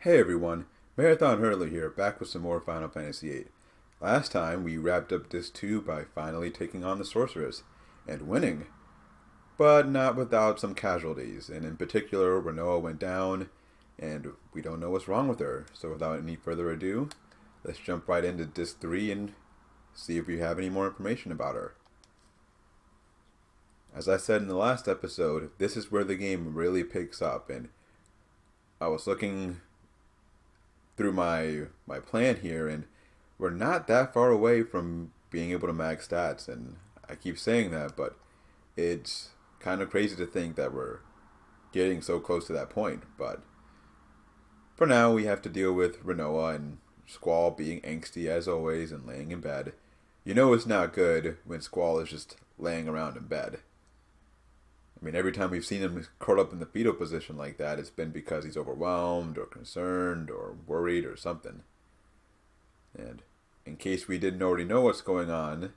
Hey everyone, Marathon Hurler here, back with some more Final Fantasy VIII. Last time we wrapped up Disc 2 by finally taking on the Sorceress, and winning, but not without some casualties, and in particular Renoa went down, and we don't know what's wrong with her, so without any further ado, let's jump right into Disc 3 and see if we have any more information about her. As I said in the last episode, this is where the game really picks up, and I was looking through my plan here, and we're not that far away from being able to max stats, and I keep saying that, but it's kind of crazy to think that we're getting so close to that point. But for now, we have to deal with Renoa and Squall being angsty as always and laying in bed. You know it's not good when Squall is just laying around in bed. I mean, every time we've seen him curled up in the fetal position like that, it's been because he's overwhelmed or concerned or worried or something. And in case we didn't already know what's going on,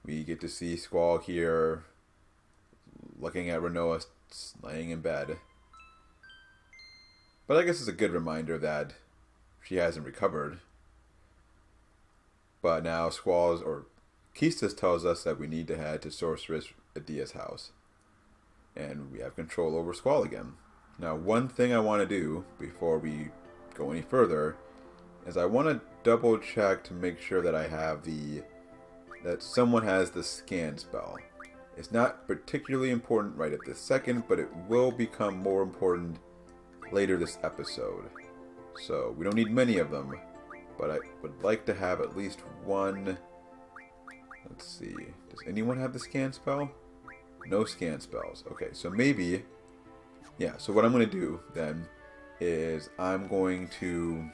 we get to see Squall here looking at Renoa laying in bed. But I guess it's a good reminder that she hasn't recovered. But now Keistis tells us that we need to head to Sorceress Edea's house. And we have control over Squall again. Now, one thing I want to do before we go any further is I want to double check to make sure that I have that someone has the scan spell. It's not particularly important right at this second, but it will become more important later this episode. So we don't need many of them, but I would like to have at least one. Let's see. Does anyone have the scan spell? No scan spells. Okay, so maybe, yeah, so what I'm going to do then is I'm going to,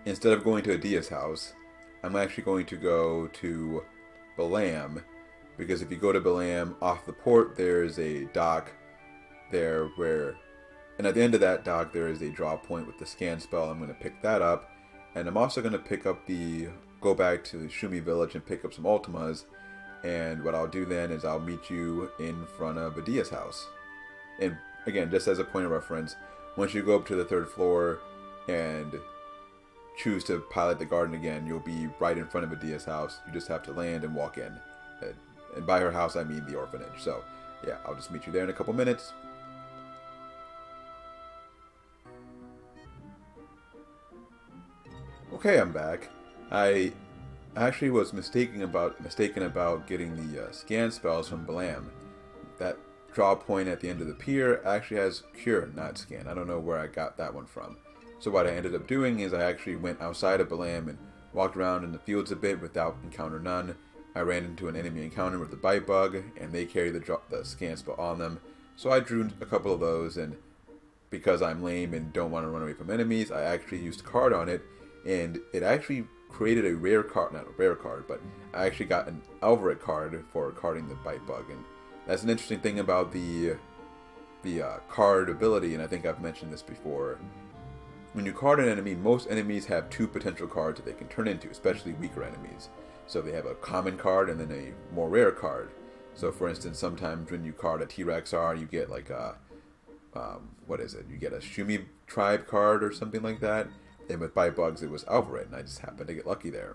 instead of going to Edea's house, I'm actually going to go to Balam, because if you go to Balam off the port, there's a dock there and at the end of that dock there is a draw point with the scan spell. I'm going to pick that up, and I'm also going to go back to Shumi Village and pick up some Ultimas. And what I'll do then is I'll meet you in front of Edea's house. And again, just as a point of reference, once you go up to the 3rd floor and choose to pilot the garden again, you'll be right in front of Edea's house. You just have to land and walk in. And by her house, I mean the orphanage. So, yeah, I'll just meet you there in a couple minutes. Okay, I'm back. I actually was mistaken about getting the scan spells from Balam. That draw point at the end of the pier actually has cure, not scan. I don't know where I got that one from. So what I ended up doing is I actually went outside of Balam and walked around in the fields a bit without encounter none. I ran into an enemy encounter with the bite bug, and they carry the scan spell on them. So I drew a couple of those, and because I'm lame and don't want to run away from enemies, I actually used card on it, and it actually created a rare card, not a rare card, but I actually got an Alvarez card for carding the bite bug, and that's an interesting thing about the card ability, and I think I've mentioned this before. When you card an enemy, most enemies have 2 potential cards that they can turn into, especially weaker enemies. So they have a common card and then a more rare card. So for instance, sometimes when you card a T-Rex-R, you get like a, you get a Shumi tribe card or something like that. And with bite bugs, it was Alvarez, and I just happened to get lucky there.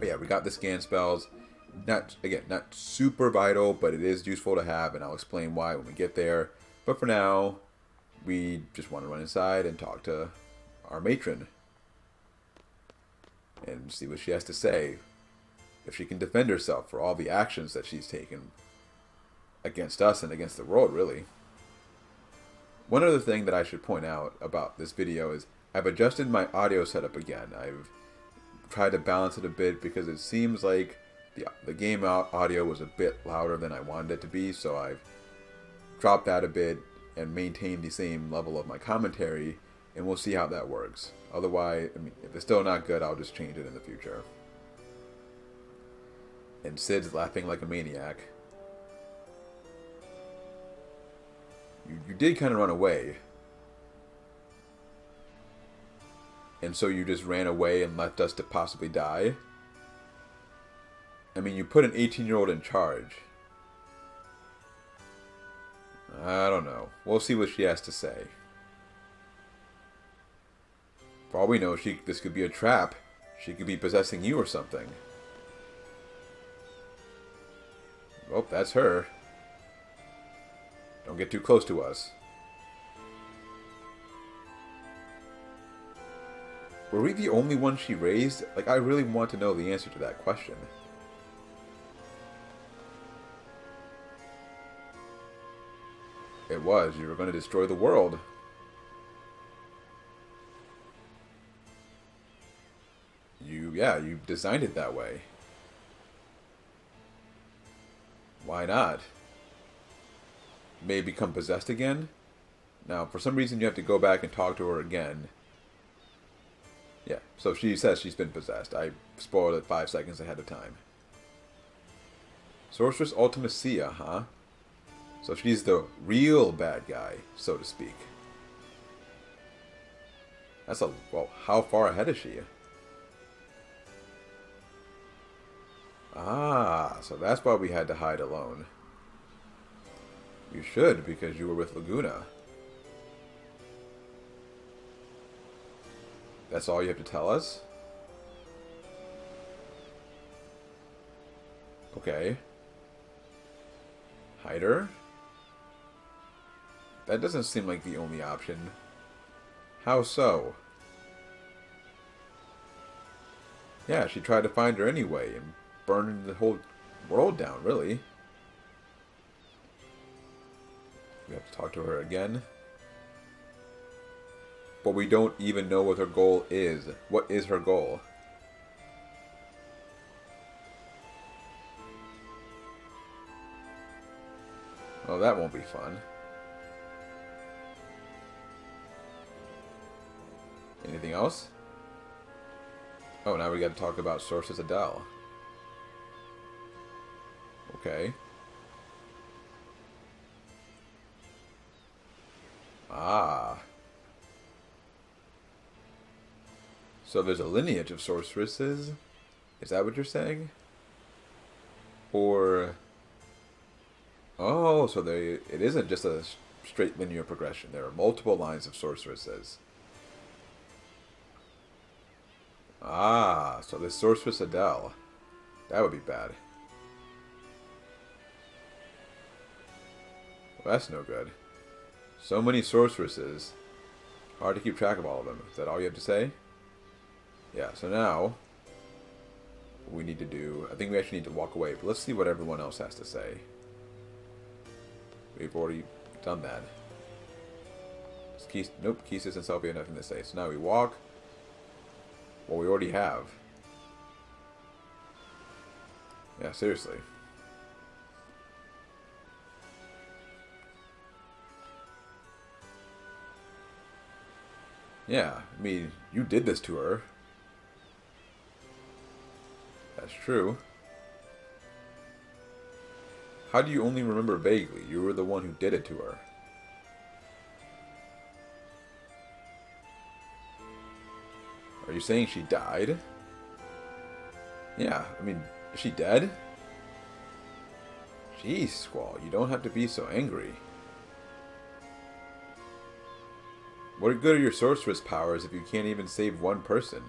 But yeah, we got the scan spells. Not super vital, but it is useful to have, and I'll explain why when we get there. But for now, we just want to run inside and talk to our matron and see what she has to say. If she can defend herself for all the actions that she's taken against us and against the world, really. One other thing that I should point out about this video is I've adjusted my audio setup again. I've tried to balance it a bit because it seems like the game audio was a bit louder than I wanted it to be, so I've dropped that a bit and maintained the same level of my commentary, and we'll see how that works. Otherwise, I mean, if it's still not good, I'll just change it in the future. And Sid's laughing like a maniac. You did kind of run away. And so you just ran away and left us to possibly die? I mean, you put an 18-year-old in charge. I don't know. We'll see what she has to say. For all we know, this could be a trap. She could be possessing you or something. Oh, that's her. Don't get too close to us. Were we the only one she raised? Like, I really want to know the answer to that question. It was. You were going to destroy the world. You designed it that way. Why not? May become possessed again? Now, for some reason, you have to go back and talk to her again. Yeah, so she says she's been possessed. I spoiled it 5 seconds ahead of time. Sorceress Ultimacia, huh? So she's the real bad guy, so to speak. Well, how far ahead is she? Ah, so that's why we had to hide alone. You should, because you were with Laguna. That's all you have to tell us? Okay. Hide her? That doesn't seem like the only option. How so? Yeah, she tried to find her anyway and burned the whole world down, really. We have to talk to her again. But we don't even know what her goal is. What is her goal? Oh, that won't be fun. Anything else? Oh, now we got to talk about Sorceress Edea. Okay. Ah. So there's a lineage of sorceresses? Is that what you're saying? Or... Oh, so it isn't just a straight linear progression. There are multiple lines of sorceresses. Ah, so this Sorceress Edea. That would be bad. Well, that's no good. So many sorceresses. Hard to keep track of all of them. Is that all you have to say? Yeah, so now... what we need to do... I think we actually need to walk away. But let's see what everyone else has to say. We've already done that. Nope, Kesis and Selphie have nothing to say. So now we walk. Well, we already have. Yeah, seriously. Yeah, I mean, you did this to her. That's true. How do you only remember vaguely? You were the one who did it to her. Are you saying she died? Yeah, I mean, is she dead? Jeez, Squall, you don't have to be so angry. What good are your sorceress powers if you can't even save one person?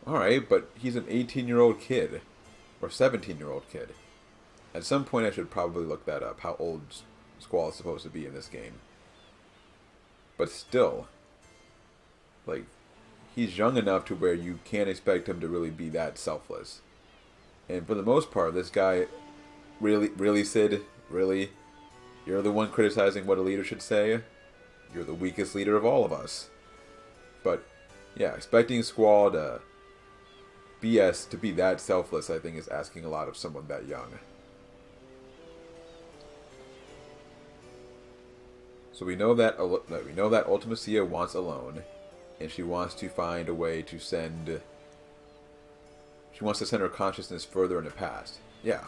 Alright, but he's an 18-year-old kid. Or 17-year-old kid. At some point I should probably look that up, how old Squall is supposed to be in this game. But still, like, he's young enough to where you can't expect him to really be that selfless. And for the most part, this guy, really, Sid? Really? You're the one criticizing what a leader should say? You're the weakest leader of all of us. But, yeah, expecting Squall to BS to be that selfless, I think, is asking a lot of someone that young. So we know that Ultimacia wants alone, and she wants to find a way to send. She wants to send her consciousness further in the past. Yeah.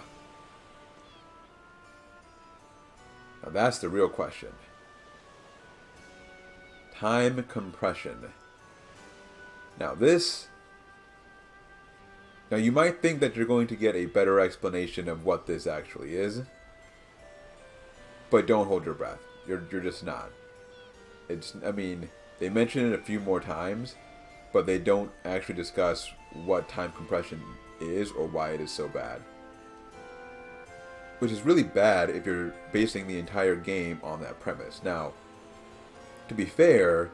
Now that's the real question. Time compression. Now you might think that you're going to get a better explanation of what this actually is. but don't hold your breath. You're just not. I mean, they mention it a few more times, but they don't actually discuss what time compression is or why it is so bad. Which is really bad if you're basing the entire game on that premise. Now, to be fair,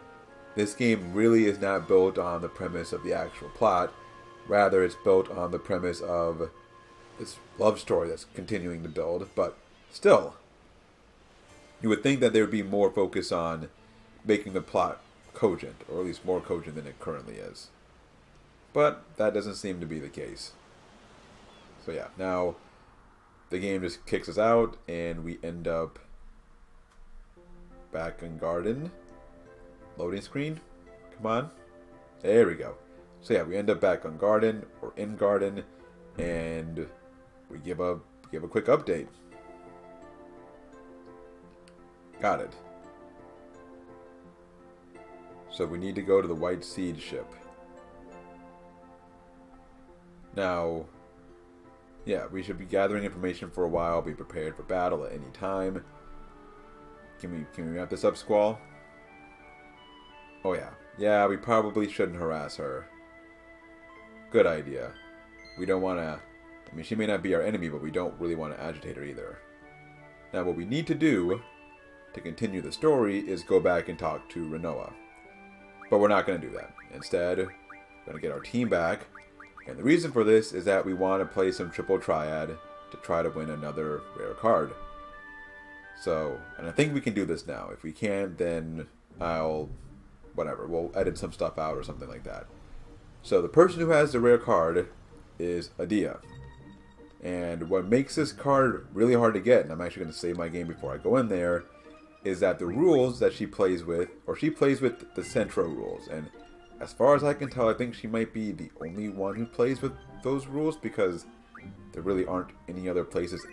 this game really is not built on the premise of the actual plot. Rather, it's built on the premise of this love story that's continuing to build. But still, you would think that there would be more focus on making the plot cogent, or at least more cogent than it currently is. But that doesn't seem to be the case. So yeah, now the game just kicks us out, and we end up back in garden. Loading screen. Come on. There we go. So yeah, we end up back on garden, or in garden, and we give a quick update. Got it. So we need to go to the White Seed ship. Now, yeah, we should be gathering information for a while, be prepared for battle at any time. Can we wrap this up, Squall? Oh yeah. Yeah, we probably shouldn't harass her. Good idea. We don't want to... I mean, she may not be our enemy, but we don't really want to agitate her either. Now, what we need to do to continue the story is go back and talk to Renoa. But we're not going to do that. Instead, we're going to get our team back. And the reason for this is that we want to play some triple triad to try to win another rare card. So, and I think we can do this now. If we can't, then whatever, we'll edit some stuff out or something like that. So the person who has the rare card is Edea. And what makes this card really hard to get, and I'm actually going to save my game before I go in there, is that the rules that she plays with the Centro rules. And as far as I can tell, I think she might be the only one who plays with those rules, because there really aren't any other places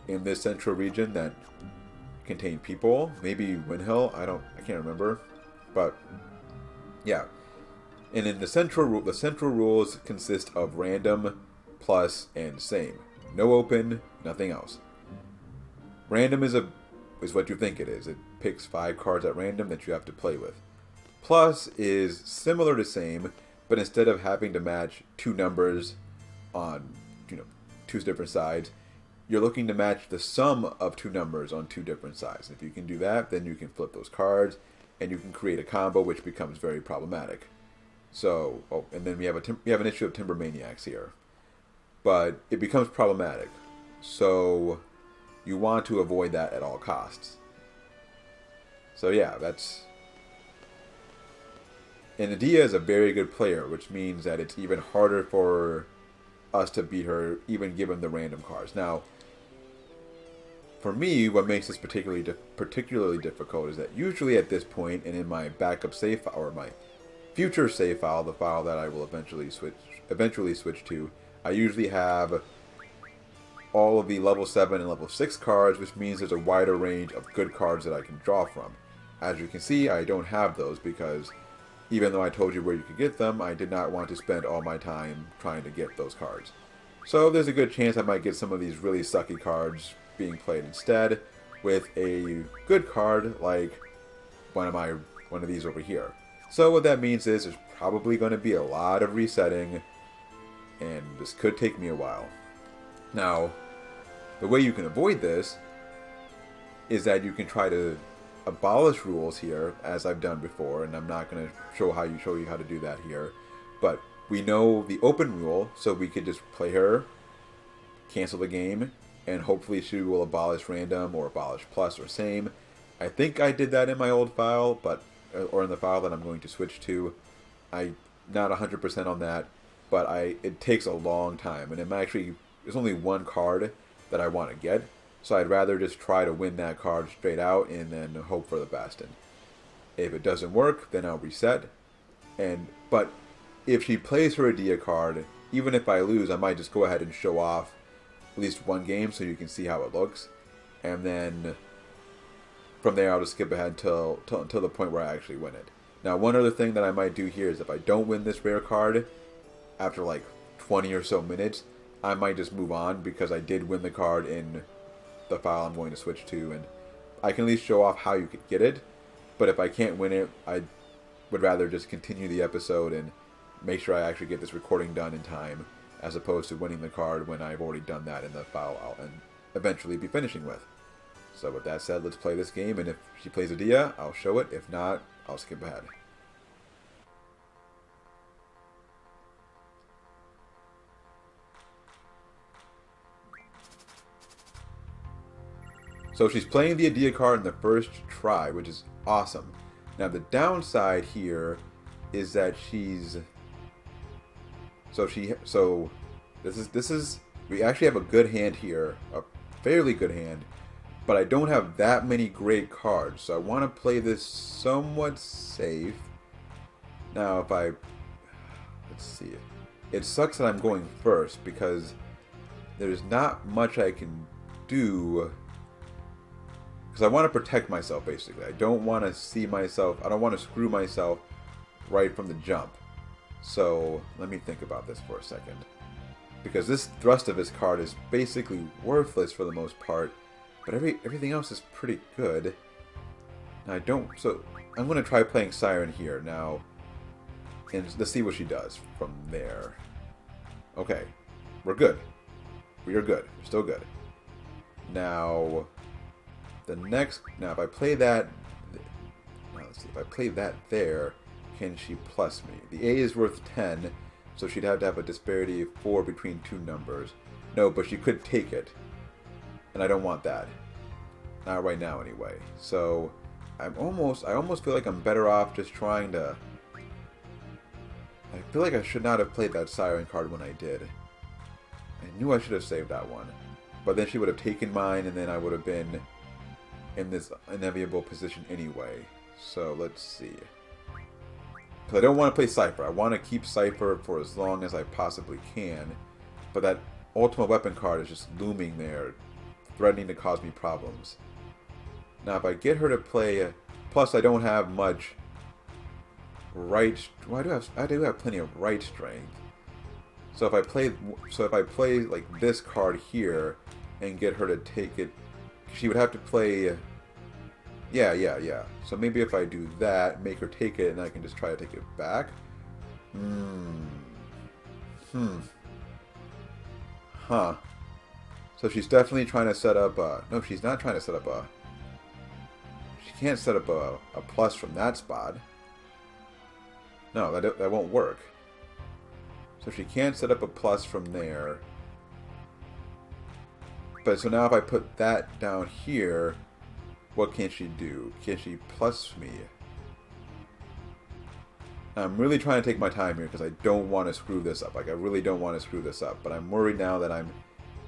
in this Central region that contain people. Maybe Windhill, I can't remember. But yeah. And in the central rules consist of random, plus, and same. No open, nothing else. Random is what you think it is. It picks 5 cards at random that you have to play with. Plus is similar to same, but instead of having to match 2 numbers on 2 different sides, you're looking to match the sum of 2 numbers on 2 different sides. If you can do that, then you can flip those cards, and you can create a combo which becomes very problematic. So, and then we have an issue of Timber Maniacs here. But it becomes problematic. So, you want to avoid that at all costs. So yeah, and Edea is a very good player, which means that it's even harder for us to beat her, even given the random cards. Now, for me, what makes this particularly difficult is that usually at this point, and in my backup save file, or my future save file, the file that I will eventually switch to, I usually have all of the level 7 and level 6 cards, which means there's a wider range of good cards that I can draw from. As you can see, I don't have those because even though I told you where you could get them, I did not want to spend all my time trying to get those cards. So there's a good chance I might get some of these really sucky cards being played instead with a good card like one of these over here. So what that means is there's probably going to be a lot of resetting, and this could take me a while. Now, the way you can avoid this is that you can try to abolish rules here, as I've done before, and I'm not going to show you how to do that here. But we know the open rule, so we could just play her, cancel the game, and hopefully she will abolish random or abolish plus or same. I think I did that in my old file, or in the file that I'm going to switch to. I'm not 100% on that, but it takes a long time, and there's only one card that I want to get, so I'd rather just try to win that card straight out and then hope for the best. And if it doesn't work, then I'll reset. But if she plays her Edea card, even if I lose, I might just go ahead and show off at least one game so you can see how it looks, and then from there I'll just skip ahead until the point where I actually win it. Now, one other thing that I might do here is if I don't win this rare card after like 20 or so minutes, I might just move on because I did win the card in the file I'm going to switch to, and I can at least show off how you could get it. But if I can't win it, I would rather just continue the episode and make sure I actually get this recording done in time, as opposed to winning the card when I've already done that in the file I'll eventually be finishing with. So with that said, let's play this game, and if she plays Edea, I'll show it. If not, I'll skip ahead. So she's playing the Edea card in the first try, which is awesome. Now the downside here is that she's this is we actually have a good hand here, a fairly good hand, but I don't have that many great cards, so I want to play this somewhat safe. Now let's see, it sucks that I'm going first because there's not much I can do. Because I want to protect myself, basically. I don't want to I don't want to screw myself right from the jump. So, let me think about this for a second. Because this thrust of his card is basically worthless for the most part, but everything else is pretty good. And so I'm going to try playing Siren here now, and let's see what she does from there. Okay, we're good. We are good. We're still good. Now if I play that, let's see, if I play that there, can she plus me? The A is worth 10, so she'd have to have a disparity of 4 between two numbers. No, but she could take it, and I don't want that. Not right now, anyway. So I almost feel like I'm better off just trying to. I feel like I should not have played that Siren card when I did. I knew I should have saved that one, but then she would have taken mine, and then I would have been in this inevitable position anyway. So let's see. Because I don't want to play Cypher. I want to keep Cypher for as long as I possibly can. But that ultimate weapon card is just looming there, threatening to cause me problems. Now if I get her to play, plus I don't have much right. Well, I do have plenty of right strength. So if I play like this card here and get her to take it, she would have to play. Yeah. So maybe if I do that, make her take it, and I can just try to take it back. Huh. So she's definitely trying to set up a. No, she's not trying to set up a. She can't set up a plus from that spot. No, that won't work. So she can't set up a plus from there. But so now if I put that down here, what can she do? Can she plus me? I'm really trying to take my time here because I don't want to screw this up. Like, I really don't want to screw this up. But I'm worried now that I'm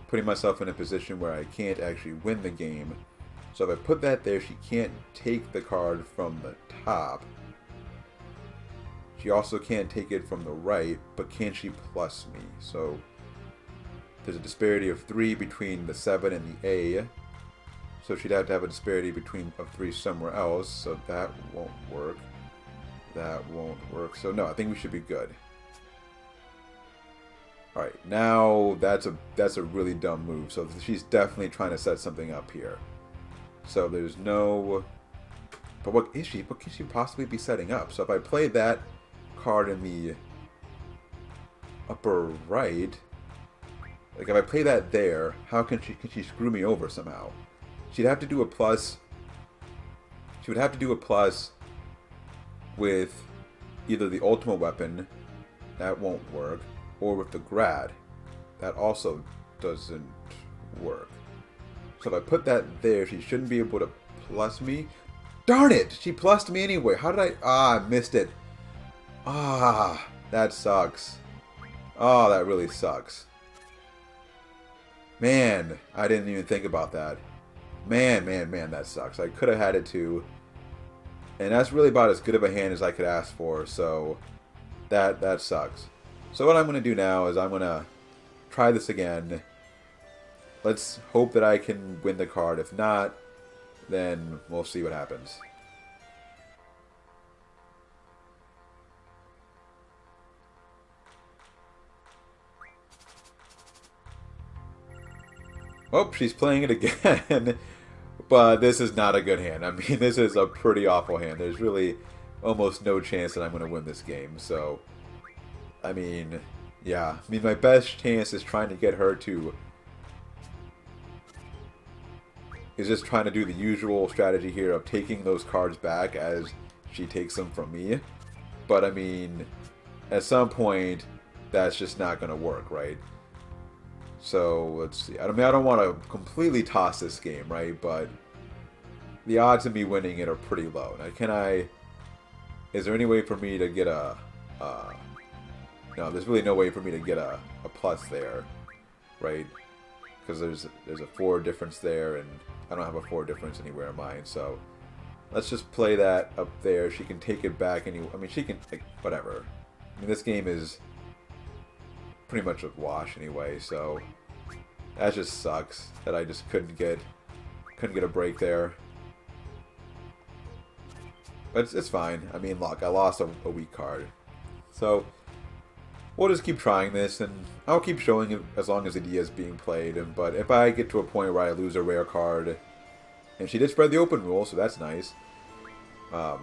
putting myself in a position where I can't actually win the game. So if I put that there, she can't take the card from the top. She also can't take it from the right, but can she plus me? So there's a disparity of 3 between the 7 and the A. So she'd have to have a disparity of 3 somewhere else. So that won't work. That won't work. So no, I think we should be good. Alright, now that's a really dumb move. So she's definitely trying to set something up here. So there's no. But what is she? What can she possibly be setting up? So if I play that card in the upper right, like if I play that there, how can she screw me over somehow? She'd have to do a plus. She would have to do a plus with either the ultimate weapon, that won't work, or with the grad, that also doesn't work. So if I put that there, she shouldn't be able to plus me. Darn it! She plussed me anyway. How did I? I missed it. That sucks. Oh, that really sucks. Man, I didn't even think about that. Man, that sucks. I could have had it too. And that's really about as good of a hand as I could ask for, so that sucks. So what I'm going to do now is I'm going to try this again. Let's hope that I can win the card. If not, then we'll see what happens. Oh, she's playing it again. But this is not a good hand. I mean, this is a pretty awful hand. There's really almost no chance that I'm going to win this game. So, I mean, yeah. I mean, my best chance is trying to get her to... is just trying to do the usual strategy here of taking those cards back as she takes them from me. But, I mean, at some point, that's just not going to work, right? So, let's see. I mean, I don't want to completely toss this game, right? But the odds of me winning it are pretty low. Now, can I... is there any way for me to get a... no, there's really no way for me to get a plus there, right? Because there's a 4 difference there, and I don't have a 4 difference anywhere in mine, so... let's just play that up there. She can take it back I mean, she can... like, whatever. I mean, this game is pretty much a wash anyway, so that just sucks that I just couldn't get a break there. But it's fine. I mean, look, I lost a weak card, so we'll just keep trying this, and I'll keep showing it as long as Edea is being played. But if I get to a point where I lose a rare card, and she did spread the open rule, so that's nice. It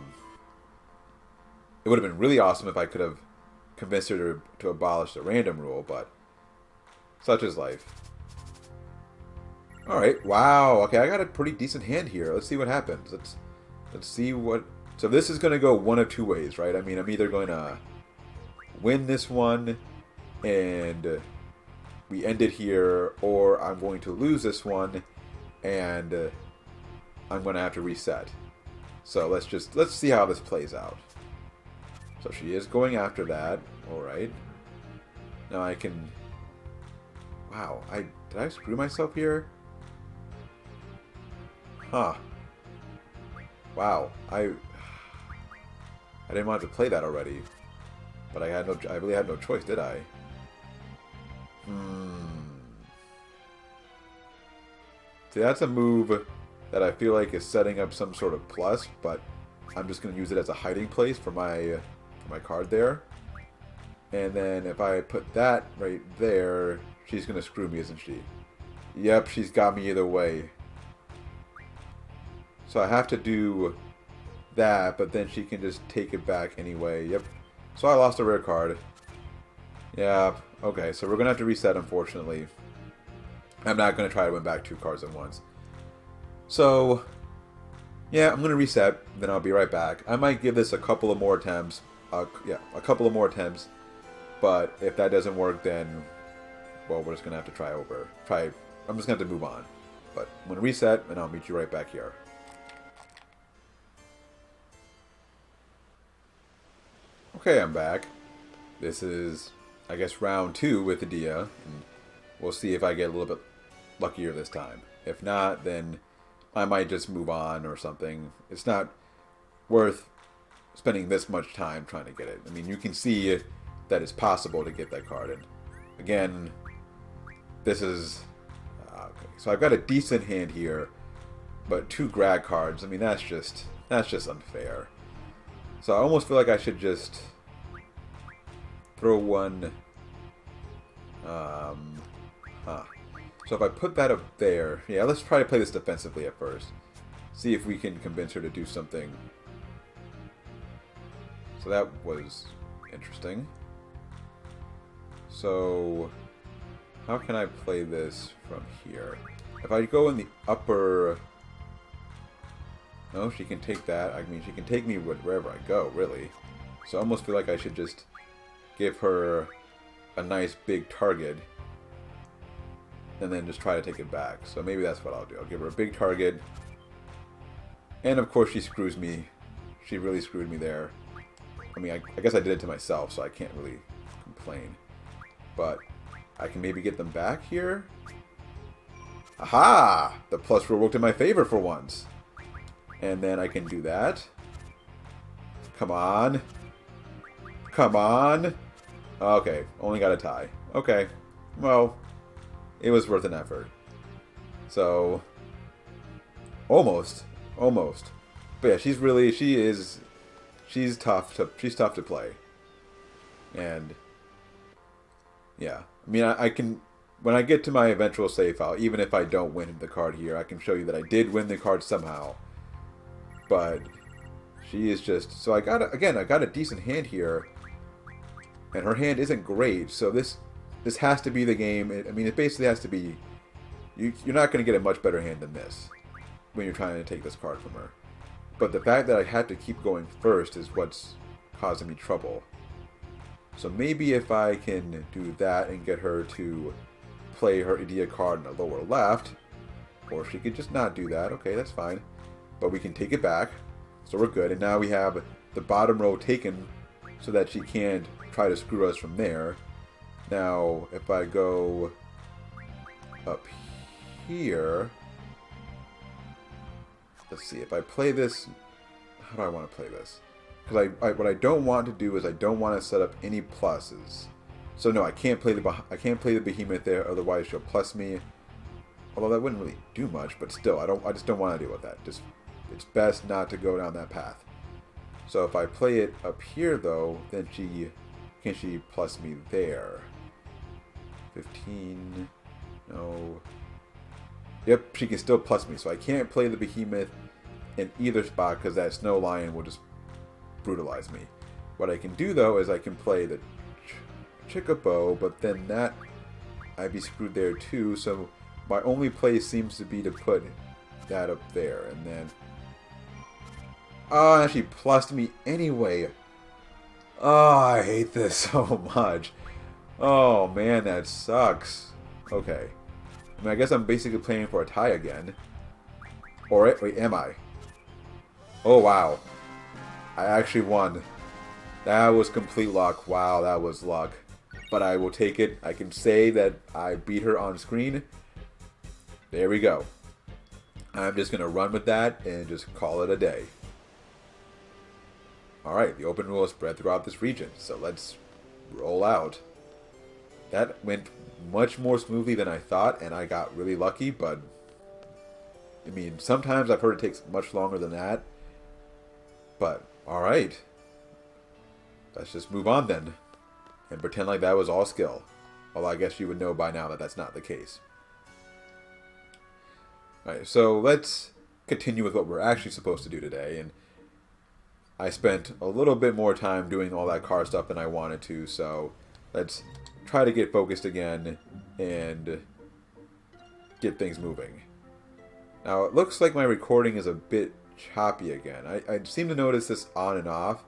would have been really awesome if I could have convinced her to abolish the random rule, but such is life. Alright, wow, okay, I got a pretty decent hand here. Let's see what happens. Let's see what... so this is going to go one of 2 ways, right? I mean, I'm either going to win this one, and we end it here, or I'm going to lose this one, and I'm going to have to reset. So let's see how this plays out. So she is going after that. Alright. Now I can... wow, did I screw myself here? Huh. Wow, I didn't want to play that already. But I really had no choice, did I? See, that's a move that I feel like is setting up some sort of plus, but I'm just going to use it as a hiding place for my card there. And then if I put that right there, she's going to screw me, isn't she? Yep, she's got me either way. So I have to do that, but then she can just take it back anyway. Yep. So I lost a rare card. Yeah, okay, so we're going to have to reset, unfortunately. I'm not going to try to win back 2 cards at once. So, yeah, I'm going to reset, then I'll be right back. I might give this a couple of more attempts. Yeah, a couple of more attempts. But if that doesn't work, then, well, we're just going to have to try over. I'm just going to have to move on. But I'm going to reset, and I'll meet you right back here. Okay, I'm back. This is, I guess, round 2 with Edea, and we'll see if I get a little bit luckier this time. If not, then I might just move on or something. It's not worth spending this much time trying to get it. I mean, you can see that it's possible to get that card. And again, this is... okay, so I've got a decent hand here, but 2 grad cards, I mean, that's just unfair. So I almost feel like I should just throw one... So if I put that up there... yeah, let's try to play this defensively at first. See if we can convince her to do something. So that was interesting. So how can I play this from here? If I go in the upper... no, she can take that. I mean, she can take me wherever I go, really. So I almost feel like I should just give her a nice big target and then just try to take it back. So maybe that's what I'll do. I'll give her a big target. And of course she screws me. She really screwed me there. I mean, I guess I did it to myself, so I can't really complain. But I can maybe get them back here. Aha! The plus rule worked in my favor for once. And then I can do that. Come on. Come on. Okay, only got a tie. Okay, well, it was worth an effort. So, almost. But yeah, she's tough to play. And, yeah. I mean, I can when I get to my eventual save file, even if I don't win the card here, I can show you that I did win the card somehow. But she is just... So I got a decent hand here. And her hand isn't great, so this has to be the game. I mean, it basically has to be... You're not going to get a much better hand than this when you're trying to take this card from her. But the fact that I had to keep going first is what's causing me trouble. So maybe if I can do that and get her to play her Edea card in the lower left, or she could just not do that, okay, that's fine. But we can take it back, so we're good. And now we have the bottom row taken so that she can't try to screw us from there. Now, if I go up here, let's see, if I play this, how do I want to play this? Because what I don't want to do is I don't want to set up any pluses. So no, I can't play the behemoth there, otherwise she'll plus me. Although that wouldn't really do much, but still, I just don't want to deal with that. It's best not to go down that path. So if I play it up here though, then can she plus me there? 15, no. Yep, she can still plus me, so I can't play the behemoth in either spot because that snow lion will just brutalize me. What I can do though is I can play the Chickabo, but then that I'd be screwed there too, so my only play seems to be to put that up there, and then oh, she plussed me anyway. Oh, I hate this so much. Oh man, that sucks. Okay. I mean, I guess I'm basically playing for a tie again. Or wait, am I? Oh wow. I actually won. That was complete luck. Wow, that was luck. But I will take it. I can say that I beat her on screen. There we go. I'm just going to run with that and just call it a day. Alright, the open rule is spread throughout this region. So let's roll out. That went much more smoothly than I thought, and I got really lucky, but I mean, sometimes I've heard it takes much longer than that. But, alright. Let's just move on then. And pretend like that was all skill. Although I guess you would know by now that that's not the case. Alright, so let's continue with what we're actually supposed to do today. And I spent a little bit more time doing all that car stuff than I wanted to, so let's try to get focused again and get things moving. Now, it looks like my recording is a bit choppy again. I seem to notice this on and off.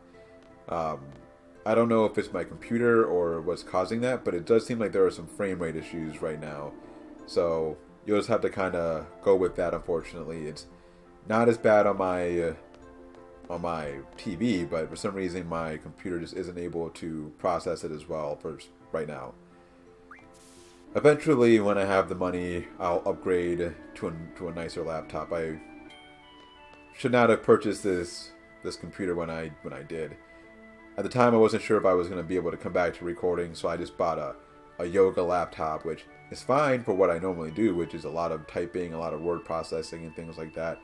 I don't know if it's my computer or what's causing that, but it does seem like there are some frame rate issues right now. So you'll just have to kind of go with that, unfortunately. It's not as bad on my TV, but for some reason my computer just isn't able to process it as well for right now. Eventually, when I have the money, I'll upgrade to a nicer laptop. I should not have purchased this computer when I did. At the time, I wasn't sure if I was going to be able to come back to recording, so I just bought a yoga laptop, which is fine for what I normally do, which is a lot of typing, a lot of word processing, and things like that.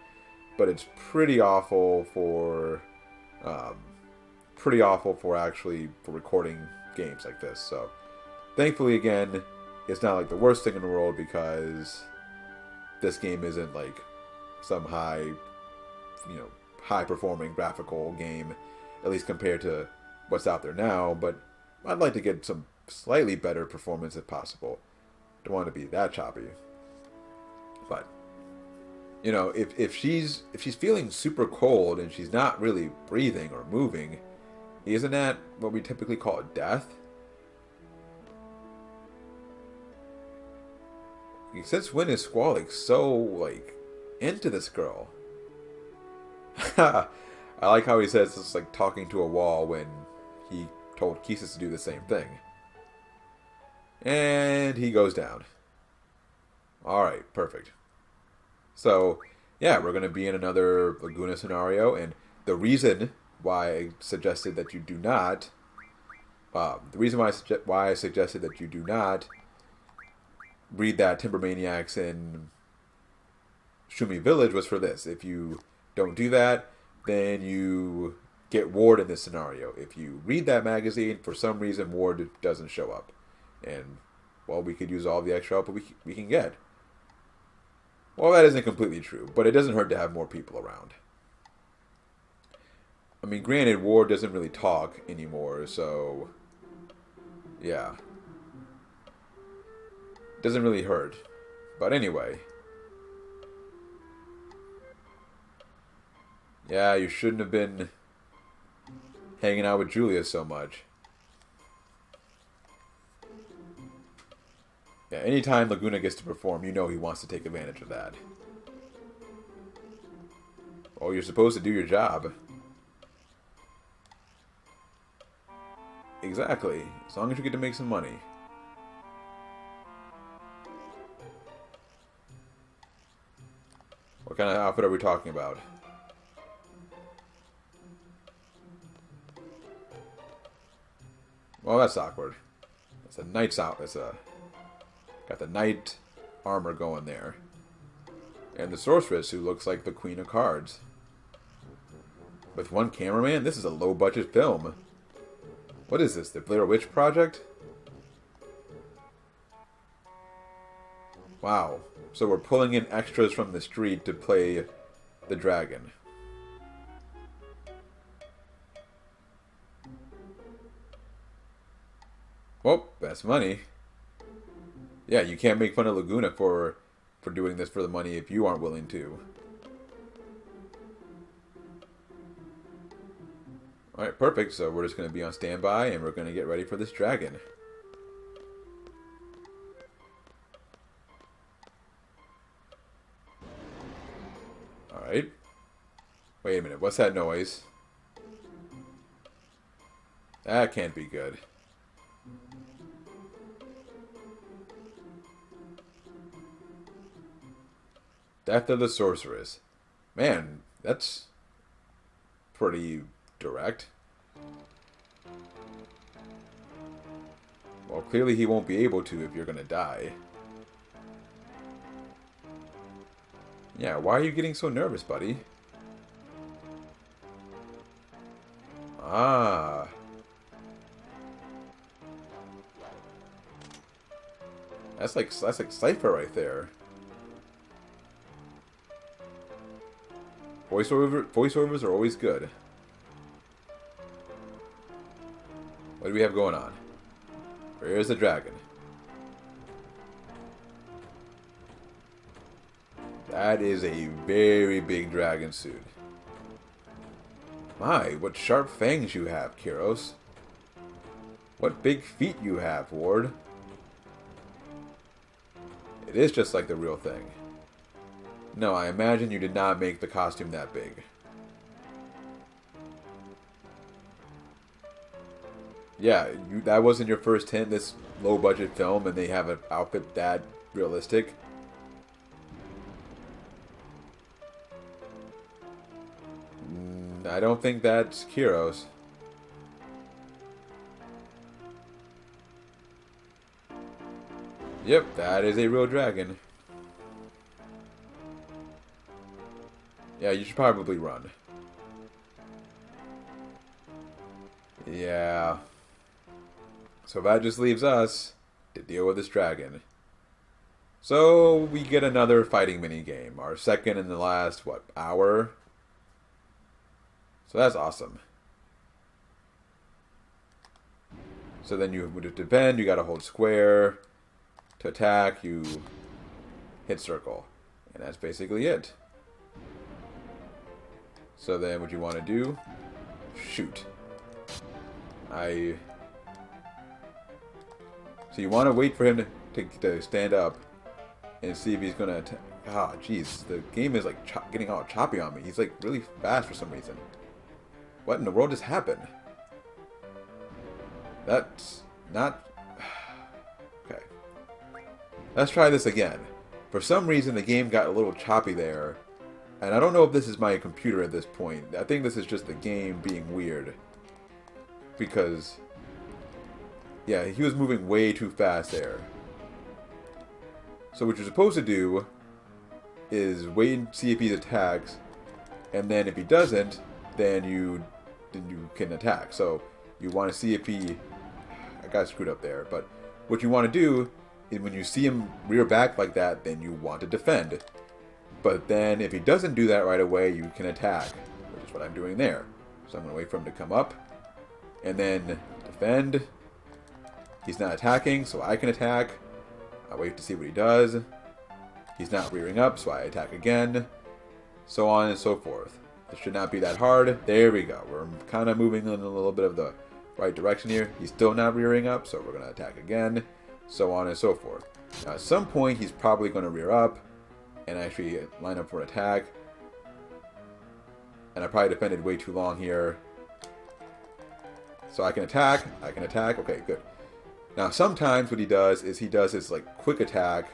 But it's pretty awful for actually for recording games like this. So, thankfully, again, it's not like the worst thing in the world because this game isn't like some high performing graphical game, at least compared to what's out there now. But I'd like to get some slightly better performance if possible. Don't want to be that choppy, but if she's feeling super cold and she's not really breathing or moving, isn't that what we typically call a death? Since when is Squall so into this girl? I like how he says it's like talking to a wall when he told Kisis to do the same thing. And he goes down. Alright, perfect. So, yeah, we're going to be in another Laguna scenario, and the reason why I suggested that you do not, read that Timber Maniacs in Shumi Village was for this. If you don't do that, then you get Ward in this scenario. If you read that magazine, for some reason Ward doesn't show up. And well, we could use all the extra output we can get. Well, that isn't completely true, but it doesn't hurt to have more people around. I mean, granted, Ward doesn't really talk anymore, so yeah. Doesn't really hurt. But anyway. Yeah, you shouldn't have been hanging out with Julia so much. Yeah, anytime Laguna gets to perform, you know he wants to take advantage of that. Oh, you're supposed to do your job. Exactly. As long as you get to make some money. What kind of outfit are we talking about? Well, that's awkward. It's a knight's out. It's a got the knight armor going there, and the sorceress who looks like the Queen of Cards. With one cameraman, this is a low-budget film. What is this? The Blair Witch Project? Wow. So we're pulling in extras from the street to play the dragon. Well, that's money. Yeah, you can't make fun of Laguna for doing this for the money if you aren't willing to. Alright, perfect. So we're just going to be on standby and we're going to get ready for this dragon. Alright. Wait a minute, what's that noise? That can't be good. Death of the Sorceress. Man, that's pretty direct. Well, clearly he won't be able to if you're gonna die. Yeah, why are you getting so nervous, buddy? Ah. That's like Cypher right there. Voiceovers are always good. What do we have going on? Where's the dragon? That is a very big dragon suit. My, what sharp fangs you have, Kiros. What big feet you have, Ward. It is just like the real thing. No, I imagine you did not make the costume that big. Yeah, that wasn't your first hint in this low-budget film, and they have an outfit that realistic. I don't think that's Kiros. Yep, that is a real dragon. Yeah, you should probably run. Yeah. So that just leaves us to deal with this dragon. So we get another fighting minigame. Our second in the last, what, hour? So that's awesome. So then you would defend, you gotta hold square. To attack, you hit circle. And that's basically it. So then what you want to do, shoot. So you want to wait for him to stand up and see if he's going to attack. Ah, jeez, the game is like getting all choppy on me. He's like really fast for some reason. What in the world just happened? That's not... Okay. Let's try this again. For some reason the game got a little choppy there. And I don't know if this is my computer at this point. I think this is just the game being weird. Because... yeah, he was moving way too fast there. So what you're supposed to do is wait and see if he attacks. And then if he doesn't, then you can attack. So you want to see if he... I got screwed up there. But what you want to do And when you see him rear back like that, then you want to defend. But then if he doesn't do that right away, you can attack, which is what I'm doing there. So I'm going to wait for him to come up, and then defend. He's not attacking, so I can attack. I wait to see what he does. He's not rearing up, so I attack again. So on and so forth. It should not be that hard. There we go. We're kind of moving in a little bit of the right direction here. He's still not rearing up, so we're going to attack again. So on and so forth. Now, at some point, he's probably going to rear up and actually line up for an attack. And I probably defended way too long here. So I can attack. I can attack. Okay, good. Now, sometimes what he does is he does his like quick attack,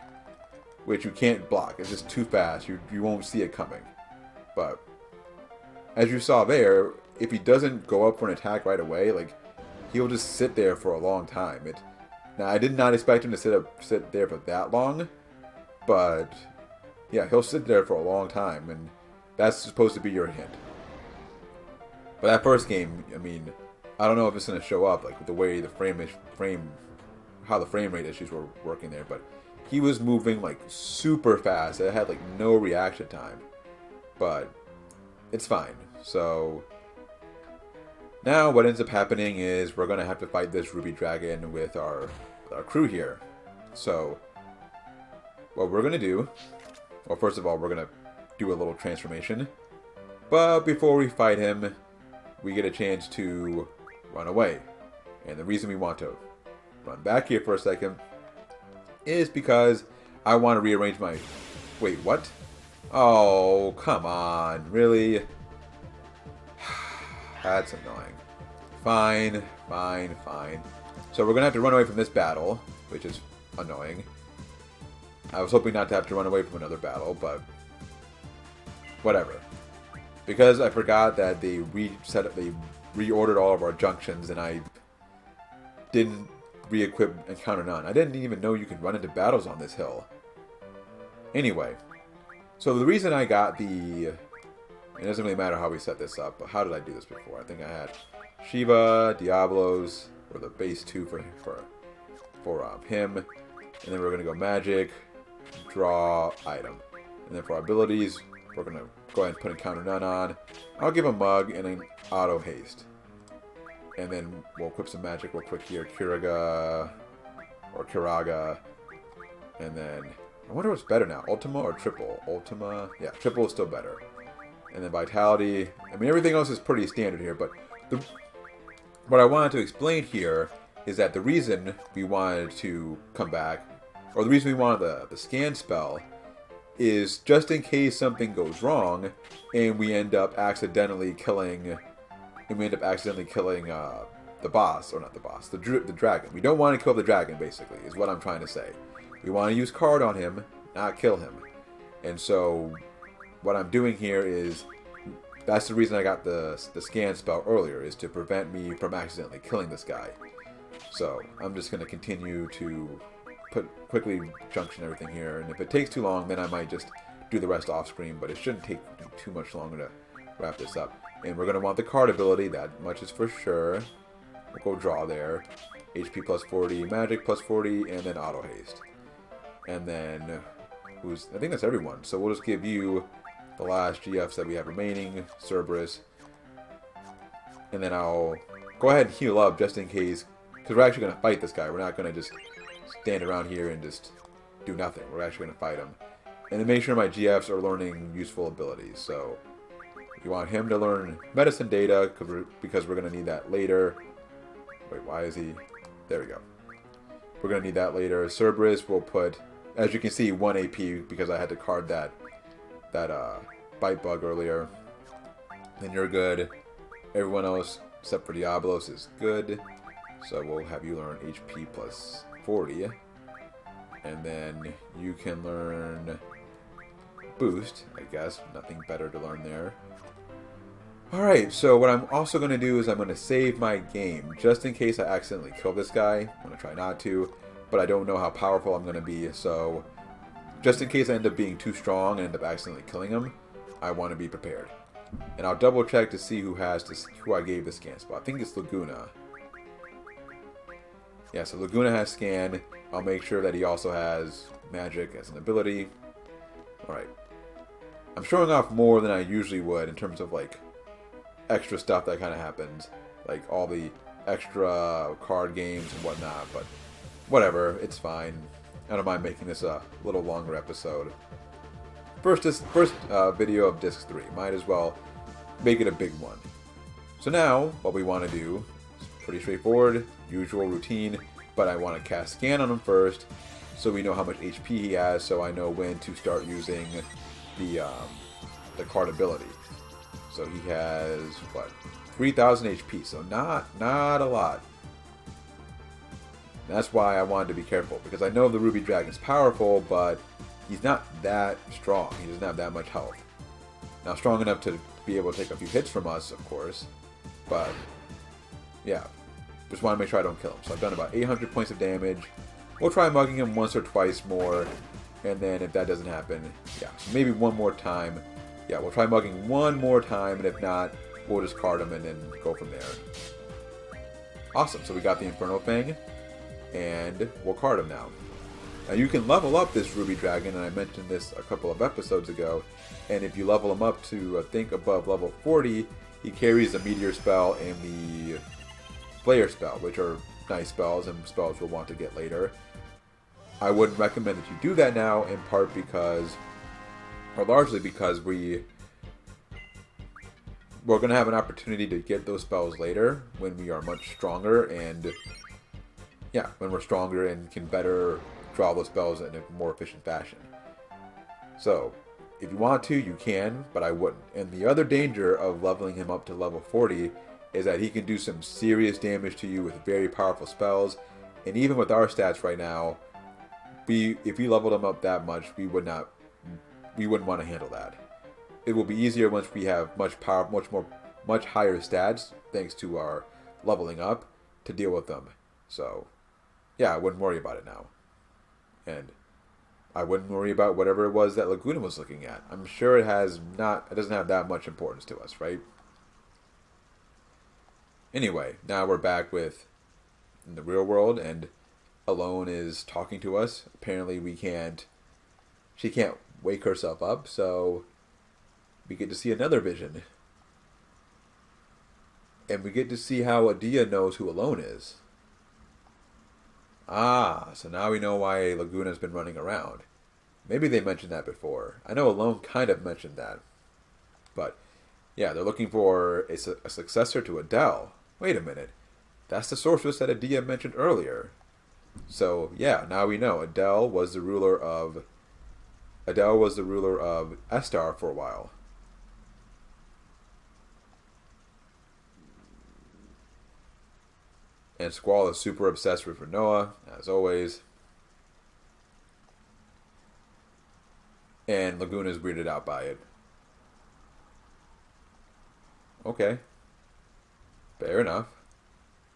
which you can't block. It's just too fast. You won't see it coming. But as you saw there, if he doesn't go up for an attack right away, like he'll just sit there for a long time. Now, I did not expect him to sit there for that long, but yeah, he'll sit there for a long time, and that's supposed to be your hint. But that first game, I mean, I don't know if it's going to show up, like the way how the frame rate issues were working there, but he was moving like super fast. It had like no reaction time, but it's fine. So now what ends up happening is we're going to have to fight this ruby dragon with our crew here. So what we're going to do, well, first of all, we're going to do a little transformation. But before we fight him, we get a chance to run away. And the reason we want to run back here for a second is because I want to rearrange my... Wait, what? Oh, come on. Really? That's annoying. Fine, fine, fine. So we're going to have to run away from this battle, which is annoying. I was hoping not to have to run away from another battle, but whatever. Because I forgot that they reordered all of our junctions, and I didn't re-equip Encounter None. I didn't even know you could run into battles on this hill. Anyway, so the reason I got the... It doesn't really matter how we set this up, but how did I do this before? I think I had Shiva, Diablos, or the base 2 for him. And then we're going to go Magic, Draw, Item. And then for our abilities, we're going to go ahead and put Encounter None on. I'll give a Mug and an Auto Haste. And then we'll equip some magic real quick here. Kiraga or Kiraga. And then I wonder what's better now. Ultima or Triple? Ultima. Yeah, Triple is still better. And then Vitality. I mean, everything else is pretty standard here. But what I wanted to explain here is that the reason we wanted to come back, or the reason we wanted the scan spell, is just in case something goes wrong and we end up accidentally killing... the boss, or not the boss, the dragon. We don't want to kill the dragon, basically, is what I'm trying to say. We want to use card on him, not kill him. And so, what I'm doing here is, that's the reason I got the scan spell earlier, is to prevent me from accidentally killing this guy. So, I'm just going to continue to quickly junction everything here, and if it takes too long, then I might just do the rest off screen, but it shouldn't take too much longer to wrap this up. And we're going to want the card ability, that much is for sure. We'll go draw there. HP plus 40, magic plus 40, and then auto haste. And then, I think that's everyone. So we'll just give you the last GFs that we have remaining, Cerberus. And then I'll go ahead and heal up just in case, because we're actually going to fight this guy. We're not going to just stand around here and just do nothing. We're actually going to fight him. And then make sure my GFs are learning useful abilities. So you want him to learn medicine data, because we're going to need that later. Wait, why is he... There we go. We're going to need that later. Cerberus will put, as you can see, 1 AP, because I had to card that bite bug earlier. Then you're good. Everyone else, except for Diablos, is good. So we'll have you learn HP plus 40. And then you can learn Boost, I guess. Nothing better to learn there. Alright, so what I'm also going to do is I'm going to save my game, just in case I accidentally kill this guy. I'm going to try not to, but I don't know how powerful I'm going to be, so just in case I end up being too strong and end up accidentally killing him, I want to be prepared. And I'll double check to see who I gave the scan spell. I think it's Laguna. Yeah, so Laguna has scan. I'll make sure that he also has magic as an ability. Alright. I'm showing off more than I usually would in terms of, like, extra stuff that kind of happens. Like, all the extra card games and whatnot, but whatever, it's fine. I don't mind making this a little longer episode. First video of Disc 3. Might as well make it a big one. So now, what we want to do is pretty straightforward, usual routine, but I want to cast Scan on him first, so we know how much HP he has, so I know when to start using the card ability. So he has, what, 3,000 HP, so not a lot. That's why I wanted to be careful, because I know the Ruby Dragon's powerful, but he's not that strong. He doesn't have that much health. Now, strong enough to be able to take a few hits from us, of course, but yeah, just want to make sure I don't kill him. So I've done about 800 points of damage. We'll try mugging him once or twice more, and then if that doesn't happen, yeah, so maybe one more time. Yeah, we'll try mugging one more time, and if not, we'll just card him and then go from there. Awesome, so we got the Inferno Fang, and we'll card him now. Now you can level up this Ruby Dragon, and I mentioned this a couple of episodes ago, and if you level him up to, I think, above level 40, he carries the Meteor Spell and the Flare Spell, which are nice spells and spells we'll want to get later. I wouldn't recommend that you do that now, in part because, or largely because we're going to have an opportunity to get those spells later when we are much stronger, and yeah, when we're stronger and can better draw those spells in a more efficient fashion. So, if you want to, you can, but I wouldn't. And the other danger of leveling him up to level 40 is that he can do some serious damage to you with very powerful spells, and even with our stats right now, if we leveled him up that much, we wouldn't want to handle that. It will be easier once we have much higher stats, thanks to our leveling up, to deal with them. So, yeah, I wouldn't worry about it now. And I wouldn't worry about whatever it was that Laguna was looking at. I'm sure it doesn't have that much importance to us, right? Anyway, now we're back in the real world, and Alone is talking to us. Apparently she can't wake herself up, so we get to see another vision. And we get to see how Edea knows who Alone is. Ah, so now we know why Laguna's been running around. Maybe they mentioned that before. I know Alone kind of mentioned that. But, yeah, they're looking for a successor to Adele. Wait a minute. That's the sorceress that Edea mentioned earlier. So, yeah, now we know. Adele was the ruler of Estar for a while. And Squall is super obsessed with Renoa, as always. And Laguna is weirded out by it. Okay. Fair enough.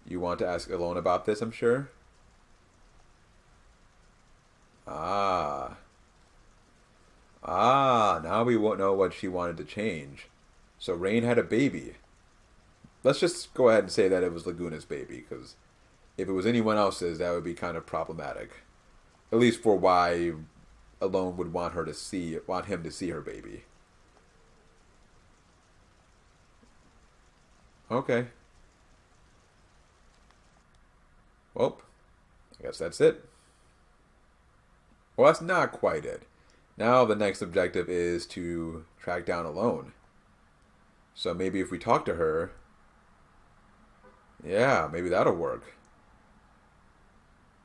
You want to ask Alone about this, I'm sure? Now we won't know what she wanted to change. So Rain had a baby. Let's just go ahead and say that it was Laguna's baby, because if it was anyone else's, that would be kind of problematic. At least for why Alone would want him to see her baby. Okay. Well, I guess that's it. Well, that's not quite it. Now the next objective is to track down Alone. So maybe if we talk to her, yeah, maybe that'll work.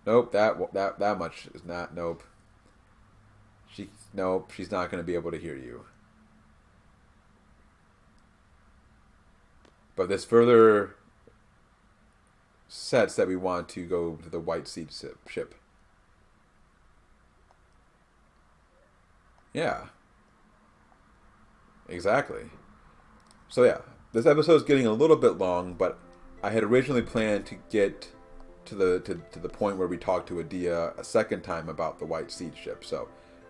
Nope, that much is not. Nope. She's not going to be able to hear you. But this further sets that we want to go to the White Seed ship. Yeah. Exactly. So yeah, this episode is getting a little bit long, but I had originally planned to get to the point where we talk to Edea a second time about the White Seed ship. So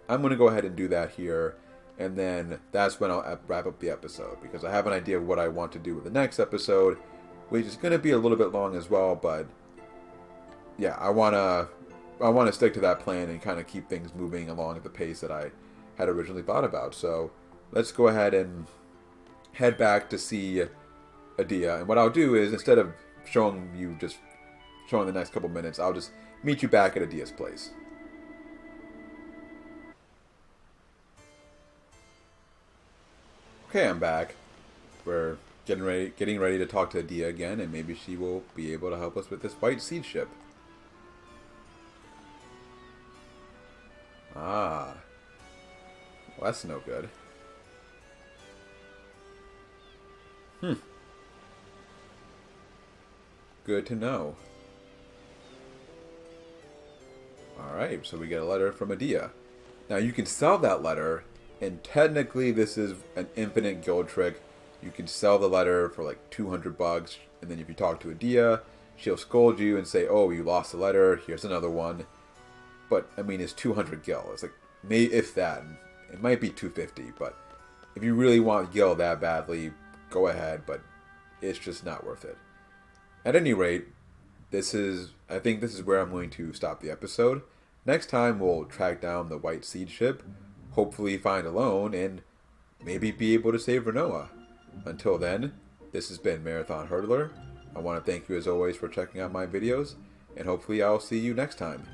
I'm going to go ahead and do that here, and then that's when I'll wrap up the episode, because I have an idea of what I want to do with the next episode, which is going to be a little bit long as well, but yeah, I wanna stick to that plan and kind of keep things moving along at the pace that I had originally thought about. So let's go ahead and head back to see Edea. And what I'll do is, instead of showing the next couple minutes, I'll just meet you back at Edea's place. Okay, I'm back. We're getting ready to talk to Edea again, and maybe she will be able to help us with this white seed ship. Ah. Well, that's no good. Good to know. Alright, so we get a letter from Edea. Now you can sell that letter, and technically this is an infinite guild trick. You can sell the letter for like 200 bucks, and then if you talk to Edea, she'll scold you and say, oh, you lost the letter, here's another one. But, I mean, it's 200 gil. It's like, maybe if that. It might be 250, but if you really want gil that badly, go ahead, but it's just not worth it. At any rate, I think this is where I'm going to stop the episode. Next time, we'll track down the white seed ship, hopefully find Alone, and maybe be able to save Renoa. Until then, this has been Marathon Hurdler. I want to thank you as always for checking out my videos, and hopefully I'll see you next time.